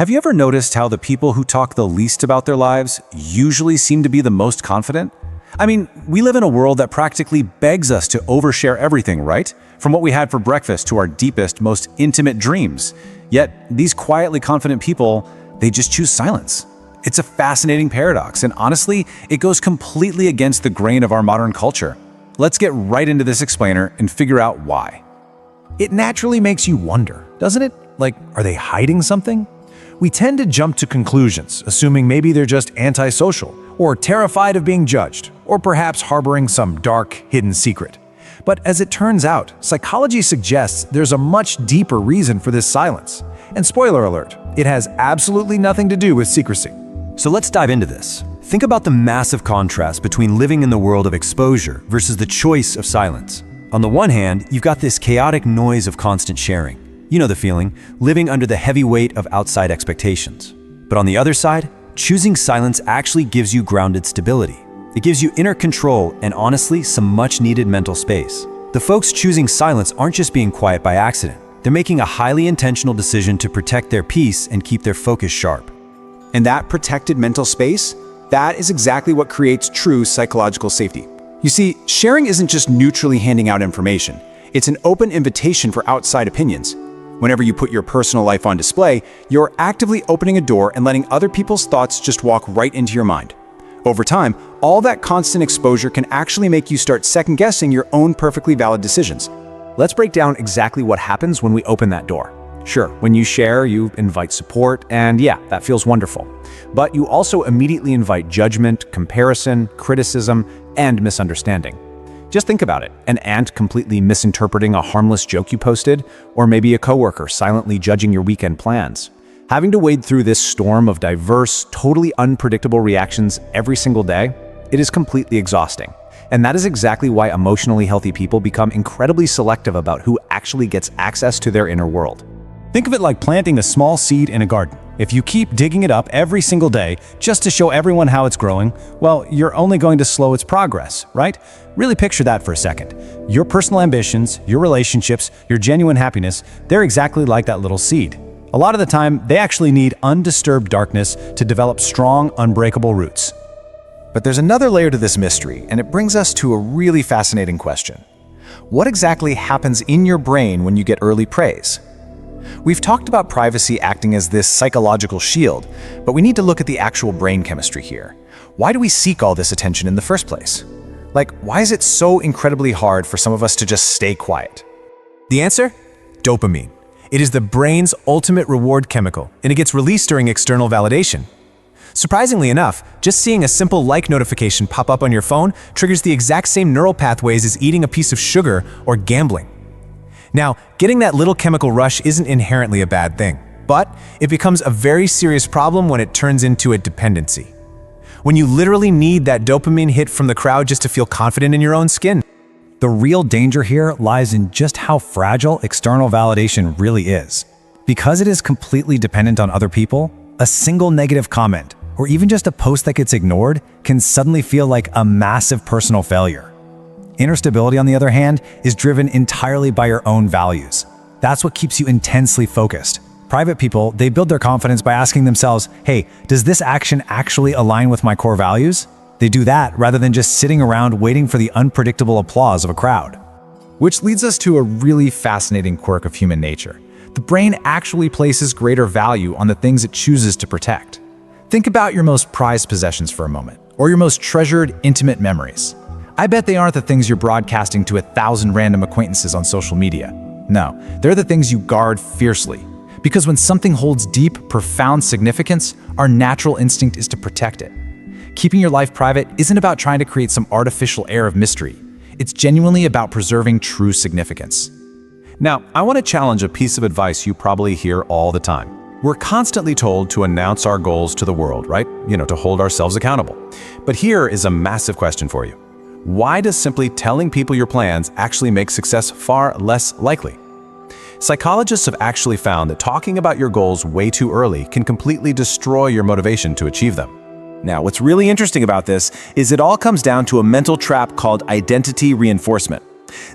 Have you ever noticed how the people who talk the least about their lives usually seem to be the most confident? I mean, we live in a world that practically begs us to overshare everything, right? From what we had for breakfast to our deepest, most intimate dreams. Yet, these quietly confident people, they just choose silence. It's a fascinating paradox, and honestly, it goes completely against the grain of our modern culture. Let's get right into this explainer and figure out why. It naturally makes you wonder, doesn't it? Like, are they hiding something? We tend to jump to conclusions, assuming maybe they're just antisocial, or terrified of being judged, or perhaps harboring some dark, hidden secret. But as it turns out, psychology suggests there's a much deeper reason for this silence. And spoiler alert, it has absolutely nothing to do with secrecy. So let's dive into this. Think about the massive contrast between living in the world of exposure versus the choice of silence. On the one hand, you've got this chaotic noise of constant sharing. You know the feeling, living under the heavy weight of outside expectations. But on the other side, choosing silence actually gives you grounded stability. It gives you inner control and honestly, some much-needed mental space. The folks choosing silence aren't just being quiet by accident. They're making a highly intentional decision to protect their peace and keep their focus sharp. And that protected mental space, that is exactly what creates true psychological safety. You see, sharing isn't just neutrally handing out information. It's an open invitation for outside opinions. Whenever you put your personal life on display, you're actively opening a door and letting other people's thoughts just walk right into your mind. Over time, all that constant exposure can actually make you start second-guessing your own perfectly valid decisions. Let's break down exactly what happens when we open that door. Sure, when you share, you invite support, and yeah, that feels wonderful. But you also immediately invite judgment, comparison, criticism, and misunderstanding. Just think about it, an aunt completely misinterpreting a harmless joke you posted, or maybe a coworker silently judging your weekend plans. Having to wade through this storm of diverse, totally unpredictable reactions every single day, it is completely exhausting. And that is exactly why emotionally healthy people become incredibly selective about who actually gets access to their inner world. Think of it like planting a small seed in a garden. If you keep digging it up every single day just to show everyone how it's growing, well, you're only going to slow its progress, right? Really picture that for a second. Your personal ambitions, your relationships, your genuine happiness, they're exactly like that little seed. A lot of the time, they actually need undisturbed darkness to develop strong, unbreakable roots. But there's another layer to this mystery, and it brings us to a really fascinating question. What exactly happens in your brain when you get early praise? We've talked about privacy acting as this psychological shield, but we need to look at the actual brain chemistry here. Why do we seek all this attention in the first place? Like, why is it so incredibly hard for some of us to just stay quiet? The answer? Dopamine. It is the brain's ultimate reward chemical, and it gets released during external validation. Surprisingly enough, just seeing a simple like notification pop up on your phone triggers the exact same neural pathways as eating a piece of sugar or gambling. Now, getting that little chemical rush isn't inherently a bad thing, but it becomes a very serious problem when it turns into a dependency. When you literally need that dopamine hit from the crowd just to feel confident in your own skin. The real danger here lies in just how fragile external validation really is. Because it is completely dependent on other people, a single negative comment, or even just a post that gets ignored, can suddenly feel like a massive personal failure. Inner stability, on the other hand, is driven entirely by your own values. That's what keeps you intensely focused. Private people, they build their confidence by asking themselves, hey, does this action actually align with my core values? They do that rather than just sitting around waiting for the unpredictable applause of a crowd. Which leads us to a really fascinating quirk of human nature. The brain actually places greater value on the things it chooses to protect. Think about your most prized possessions for a moment, or your most treasured, intimate memories. I bet they aren't the things you're broadcasting to 1,000 random acquaintances on social media. No, they're the things you guard fiercely. Because when something holds deep, profound significance, our natural instinct is to protect it. Keeping your life private isn't about trying to create some artificial air of mystery. It's genuinely about preserving true significance. Now, I want to challenge a piece of advice you probably hear all the time. We're constantly told to announce our goals to the world, right? To hold ourselves accountable. But here is a massive question for you. Why does simply telling people your plans actually make success far less likely? Psychologists have actually found that talking about your goals way too early can completely destroy your motivation to achieve them. Now, what's really interesting about this is it all comes down to a mental trap called identity reinforcement.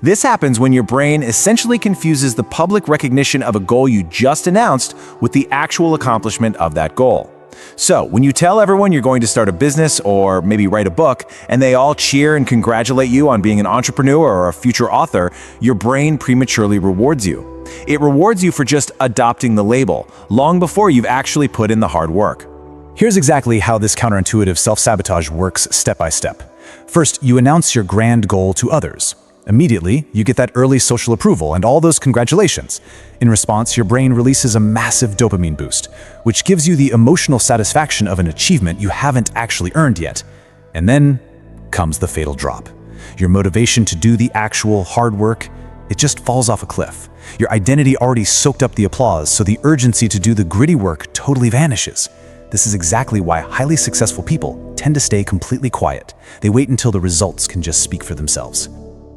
This happens when your brain essentially confuses the public recognition of a goal you just announced with the actual accomplishment of that goal. So, when you tell everyone you're going to start a business or maybe write a book, and they all cheer and congratulate you on being an entrepreneur or a future author, your brain prematurely rewards you. It rewards you for just adopting the label, long before you've actually put in the hard work. Here's exactly how this counterintuitive self-sabotage works step by step. First, you announce your grand goal to others. Immediately, you get that early social approval and all those congratulations. In response, your brain releases a massive dopamine boost, which gives you the emotional satisfaction of an achievement you haven't actually earned yet. And then comes the fatal drop. Your motivation to do the actual hard work, it just falls off a cliff. Your identity already soaked up the applause, so the urgency to do the gritty work totally vanishes. This is exactly why highly successful people tend to stay completely quiet. They wait until the results can just speak for themselves.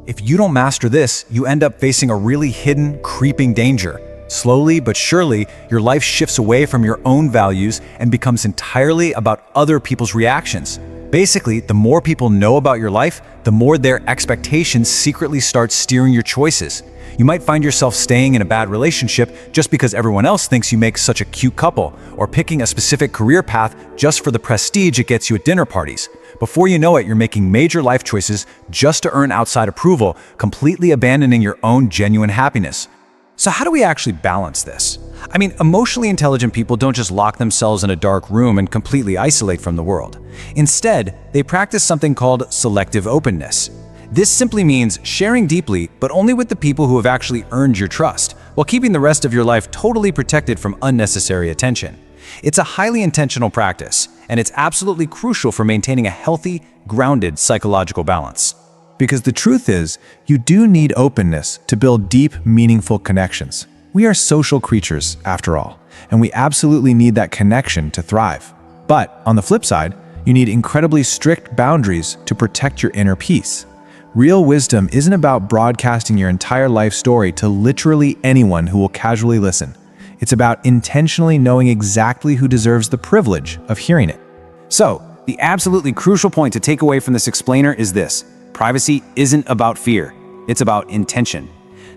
If you don't master this, you end up facing a really hidden, creeping danger. Slowly but surely, your life shifts away from your own values and becomes entirely about other people's reactions. Basically, the more people know about your life, the more their expectations secretly start steering your choices. You might find yourself staying in a bad relationship just because everyone else thinks you make such a cute couple, or picking a specific career path just for the prestige it gets you at dinner parties. Before you know it, you're making major life choices just to earn outside approval, completely abandoning your own genuine happiness. So how do we actually balance this? I mean, emotionally intelligent people don't just lock themselves in a dark room and completely isolate from the world. Instead, they practice something called selective openness. This simply means sharing deeply, but only with the people who have actually earned your trust, while keeping the rest of your life totally protected from unnecessary attention. It's a highly intentional practice, and it's absolutely crucial for maintaining a healthy, grounded psychological balance. Because the truth is, you do need openness to build deep, meaningful connections. We are social creatures, after all, and we absolutely need that connection to thrive. But on the flip side, you need incredibly strict boundaries to protect your inner peace. Real wisdom isn't about broadcasting your entire life story to literally anyone who will casually listen. It's about intentionally knowing exactly who deserves the privilege of hearing it. So, the absolutely crucial point to take away from this explainer is this: privacy isn't about fear, it's about intention.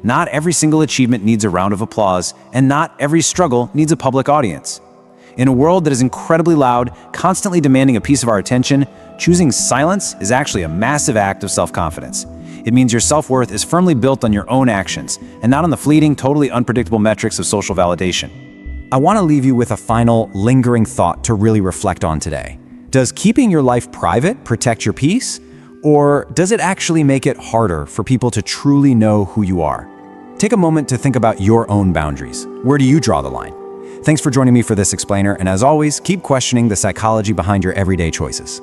Not every single achievement needs a round of applause, and not every struggle needs a public audience. In a world that is incredibly loud, constantly demanding a piece of our attention, choosing silence is actually a massive act of self-confidence. It means your self-worth is firmly built on your own actions, and not on the fleeting, totally unpredictable metrics of social validation. I want to leave you with a final, lingering thought to really reflect on today. Does keeping your life private protect your peace? Or does it actually make it harder for people to truly know who you are? Take a moment to think about your own boundaries. Where do you draw the line? Thanks for joining me for this explainer, and as always, keep questioning the psychology behind your everyday choices.